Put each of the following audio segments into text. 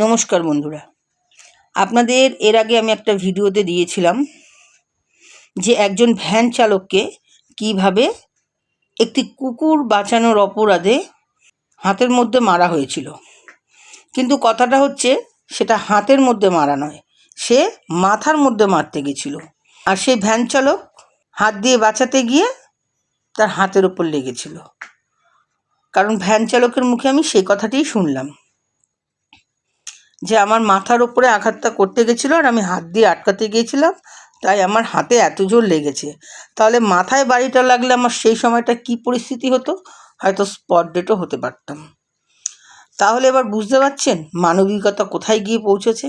নমস্কার বন্ধুরা, আপনাদের এর আগে আমি একটা ভিডিওতে দিয়েছিলাম যে একজন ভ্যান চালককে কিভাবে একটি কুকুর বাঁচানোর অপরাধে হাতের মধ্যে মারা হয়েছিল। কিন্তু কথাটা হচ্ছে সেটা হাতের মধ্যে মারা নয়, সে মাথার মধ্যে মারতে গেছিল। আর সেই ভ্যান চালক হাত দিয়ে বাঁচাতে গিয়ে তার হাতের ওপর লেগেছিল। কারণ ভ্যান চালকের মুখে আমি সেই কথাটিই শুনলাম যে আমার মাথার ওপরে আঘাতটা করতে গেছিলো আর আমি হাত দিয়ে আটকাতে গিয়েছিলাম, তাই আমার হাতে এত জোর লেগেছে। তাহলে মাথায় বাড়িটা লাগলে আমার সেই সময়টা কি পরিস্থিতি হতো, হয়তো স্পট ডেটও হতে পারতাম। তাহলে এবার বুঝতে পারছেন মানবিকতা কোথায় গিয়ে পৌঁছেছে।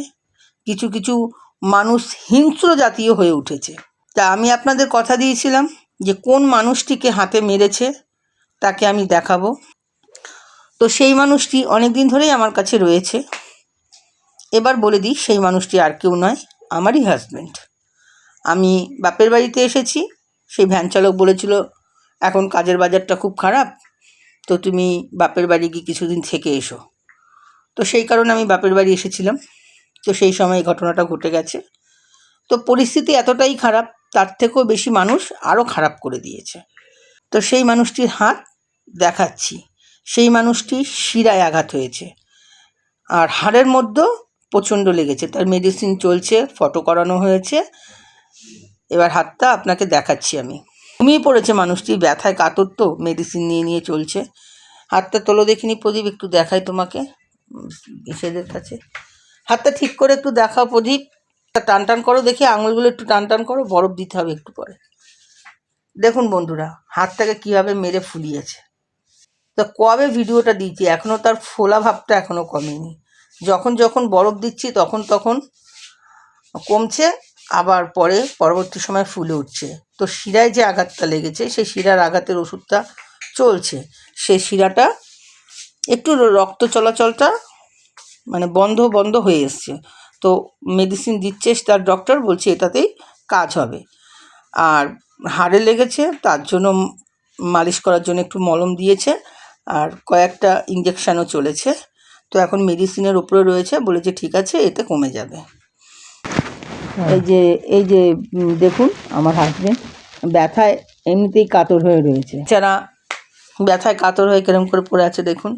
কিছু কিছু মানুষ হিংস্র জাতীয় হয়ে উঠেছে। তা আমি আপনাদের কথা দিয়েছিলাম যে কোন মানুষটিকে হাতে মেরেছে তাকে আমি দেখাবো। তো সেই মানুষটি অনেক দিন ধরেই আমার কাছে রয়েছে। এবার বলে দিই, সেই মানুষটি আর কেউ নয়, আমারই হাজব্যান্ড। আমি বাপের বাড়িতে এসেছি, সেই ভ্যান চালক বলেছিল এখন কাজের বাজারটা খুব খারাপ, তো তুমি বাপের বাড়ি গিয়ে কিছুদিন থেকে এসো। তো সেই কারণে আমি বাপের বাড়ি এসেছিলাম। তো সেই সময় ঘটনাটা ঘটে গেছে। তো পরিস্থিতি এতটাই খারাপ, তার থেকেও বেশি মানুষ আরও খারাপ করে দিয়েছে। তো সেই মানুষটির হাত দেখাচ্ছি। সেই মানুষটির শিরায় আঘাত হয়েছে আর হাড়ের মধ্যেও প্রচণ্ড লেগেছে। তার মেডিসিন চলছে, ফটো করানো হয়েছে। এবার হাতটা আপনাকে দেখাচ্ছি। আমি ঘুমিয়ে পড়েছে মানুষটি, ব্যথায় কাতর, তো মেডিসিন নিয়ে নিয়ে চলছে। হাতটা তোলো দেখিনি প্রদীপ, একটু দেখাই তোমাকে এসেদের কাছে। হাতটা ঠিক করে একটু দেখাও প্রদীপ, টান টান করো দেখি, আঙুলগুলো একটু টান টান করো, বরফ দিতে হবে একটু পরে। দেখুন বন্ধুরা, হাতটাকে কীভাবে মেরে ফুলিয়েছে। তো কবে ভিডিওটা দিয়েছি, এখনও তার ফোলা ভাবটা এখনও কমেনি। যখন যখন বরফ দিচ্ছি তখন তখন কমছে, আবার পরবর্তী সময় ফুলে উঠছে। তো শিরায় যে আঘাতটা লেগেছে, সেই শিরার আঘাতের ওষুধটা চলছে। সেই শিরাটা একটু রক্ত চলাচলটা মানে বন্ধ বন্ধ হয়ে এসছে। তো মেডিসিন দিচ্ছে তার ডক্টর, বলছে এটাতেই কাজ হবে। আর হাড়ে লেগেছে, তার জন্য মালিশ করার জন্য একটু মলম দিয়েছে আর কয়েকটা ইঞ্জেকশানও চলেছে। তো এখন মেডিসিনের উপরে রয়েছে, বলেছে ঠিক আছে, এতে কমে যাবে। এই যে দেখুন আমার হাজবেন্ড ব্যথায় এমনিতেই কাতর হয়ে রয়েছে, যারা ব্যথায় কাতর হয়ে কেরম করে পড়ে আছে দেখুন।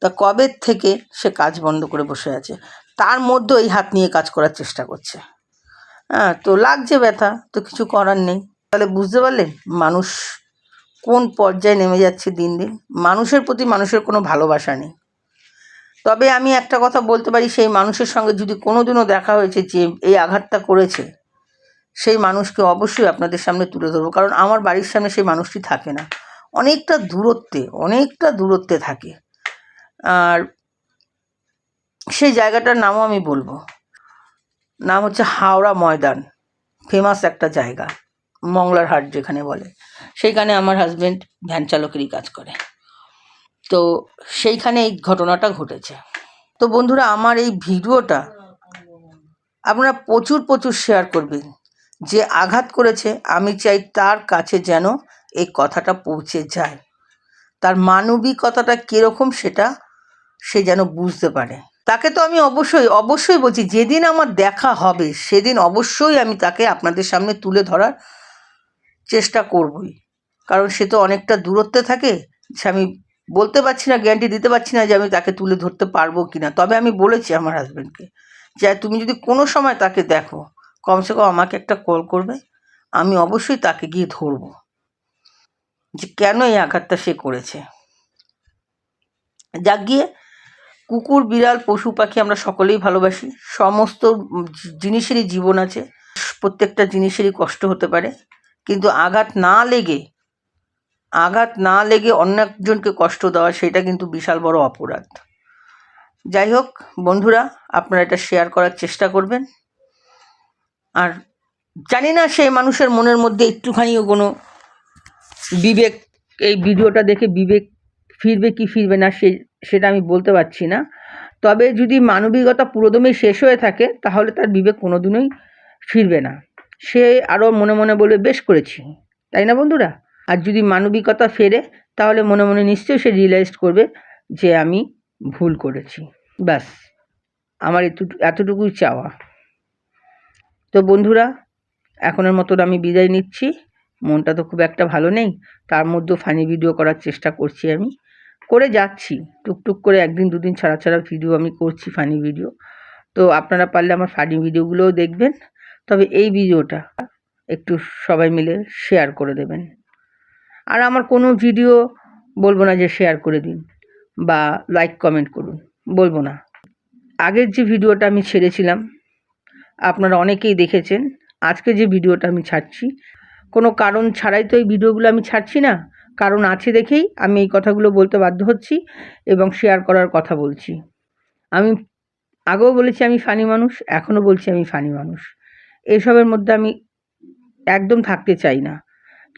তা কবে থেকে সে কাজ বন্ধ করে বসে আছে, তার মধ্যে এই হাত নিয়ে কাজ করার চেষ্টা করছে। হ্যাঁ, তো লাগছে ব্যথা, তো কিছু করার নেই। তাহলে বুঝতে পারলেন মানুষ কোন পর্যায়ে নেমে যাচ্ছে দিন দিন। মানুষের প্রতি মানুষের কোনো ভালোবাসা নেই। তবে আমি একটা কথা বলতে পারি, সেই মানুষের সঙ্গে যদি কোনো দিনও দেখা হয়েছে যে এই আঘাতটা করেছে, সেই মানুষকে অবশ্যই আপনাদের সামনে তুলে ধরবো। কারণ আমার বাড়ির সামনে সেই মানুষটি থাকে না, অনেকটা দূরত্বে থাকে। আর সেই জায়গাটার নামও আমি বলবো, নাম হচ্ছে হাওড়া ময়দান, ফেমাস একটা জায়গা, মংলার হাট যেখানে বলে। সেইখানে আমার হাজব্যান্ড ভ্যান চালকেরই কাজ করে। তো সেইখানে এই ঘটনাটা ঘটেছে। তো বন্ধুরা, আমার এই ভিডিওটা আপনারা প্রচুর শেয়ার করবেন। যে আঘাত করেছে আমি চাই তার কাছে যেন এই কথাটা পৌঁছে যায়, তার মানবিকতাটা কীরকম সেটা সে যেন বুঝতে পারে। তাকে তো আমি অবশ্যই বলছি, যেদিন আমার দেখা হবে সেদিন অবশ্যই আমি তাকে আপনাদের সামনে তুলে ধরার চেষ্টা করবই। কারণ সে তো অনেকটা দূরত্বে থাকে, সে আমি বলতে পারছি না, গ্যারান্টি দিতে পারছি না যে আমি তাকে তুলে ধরতে পারবো কি না। তবে আমি বলেছি আমার হাজব্যান্ডকে যে তুমি যদি কোনো সময় তাকে দেখো, কমসে কম আমাকে একটা কল করবে, আমি অবশ্যই তাকে গিয়ে ধরবো যে কেন এই আঘাতটা সে করেছে। যাক গিয়ে, কুকুর বিড়াল পশু পাখি আমরা সকলেই ভালোবাসি। সমস্ত জিনিসেরই জীবন আছে, প্রত্যেকটা জিনিসেরই কষ্ট হতে পারে, কিন্তু আঘাত না লেগে অন্য একজনকে কষ্ট দেওয়া, সেটা কিন্তু বিশাল বড় অপরাধ। যাই হোক বন্ধুরা, আপনারা এটা শেয়ার করার চেষ্টা করবেন। আর জানি না সেই মানুষের মনের মধ্যে একটুখানিও কোনো বিবেক, এই ভিডিওটা দেখে বিবেক ফিরবে কি ফিরবে না সেটা আমি বলতে পারছি না। তবে যদি মানবিকতা পুরোদমে শেষ হয়ে থাকে তাহলে তার বিবেক কোনোদিনই ফিরবে না। সে আরও মনে মনে বলবে বেশ করেছি, তাই না বন্ধুরা? আর যদি মানবিকতা ফেরে তাহলে মনে মনে নিশ্চয়ই সে রিয়েলাইজ করবে যে আমি ভুল করেছি। ব্যাস। আমার এতটুকুই চাওয়া। তো বন্ধুরা, এখনের মতন আমি বিদায় নিচ্ছি। মনটা তো খুব একটা ভালো নেই, তার মধ্যেও ফানি ভিডিও করার চেষ্টা করছি, আমি করে যাচ্ছি। টুকটুক করে একদিন দুদিন ছাড়া ছাড়া ভিডিও আমি করছি, ফানি ভিডিও। তো আপনারা পারলে আমার ফানি ভিডিওগুলোও দেখবেন, তবে এই ভিডিওটা একটু সবাই মিলে শেয়ার করে দেবেন। আর আমার কোনো ভিডিও বলবো না যে শেয়ার করে দিন বা লাইক কমেন্ট করুন, বলবো না। আগের যে ভিডিওটা আমি ছেড়েছিলাম আপনারা অনেকেই দেখেছেন। আজকে যে ভিডিওটা আমি ছাড়ছি, কোনো কারণ ছাড়াই তো এই ভিডিওগুলো আমি ছাড়ছি না, কারণ আছে দেখেই আমি এই কথাগুলো বলতে বাধ্য হচ্ছি এবং শেয়ার করার কথা বলছি। আমি আগেও বলেছি আমি ফানি মানুষ, এখনও বলছি আমি ফানি মানুষ। এসবের মধ্যে আমি একদম থাকতে চাই না।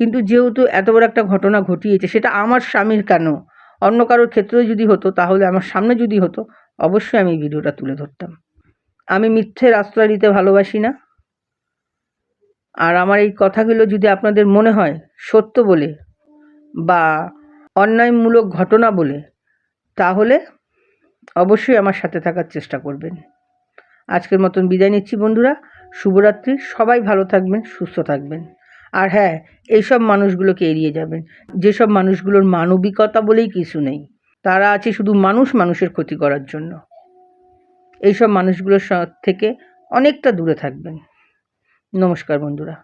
কিন্তু যেহেতু এত বড় একটা ঘটনা ঘটিয়েছে, সেটা আমার স্বামীর কেন, অন্য কারোর ক্ষেত্রেও যদি হতো, তাহলে আমার সামনে যদি হতো, অবশ্যই আমি এই ভিডিওটা তুলে ধরতাম। আমি মিথ্যের আশ্রয় দিতে ভালোবাসি না। আর আমার এই কথাগুলো যদি আপনাদের মনে হয় সত্য বলে বা অন্যায়মূলক ঘটনা বলে, তাহলে অবশ্যই আমার সাথে থাকার চেষ্টা করবেন। আজকের মতন বিদায় নিচ্ছি বন্ধুরা। শুভরাত্রি। সবাই ভালো থাকবেন, সুস্থ থাকবেন। আর হ্যাঁ, এইসব মানুষগুলোকে এড়িয়ে যাবেন, যেসব মানুষগুলোর মানবিকতা বলেই কিছু নেই। তারা আছে শুধু মানুষের ক্ষতি করার জন্য। এইসব মানুষগুলোর থেকে অনেকটা দূরে থাকবেন। নমস্কার বন্ধুরা।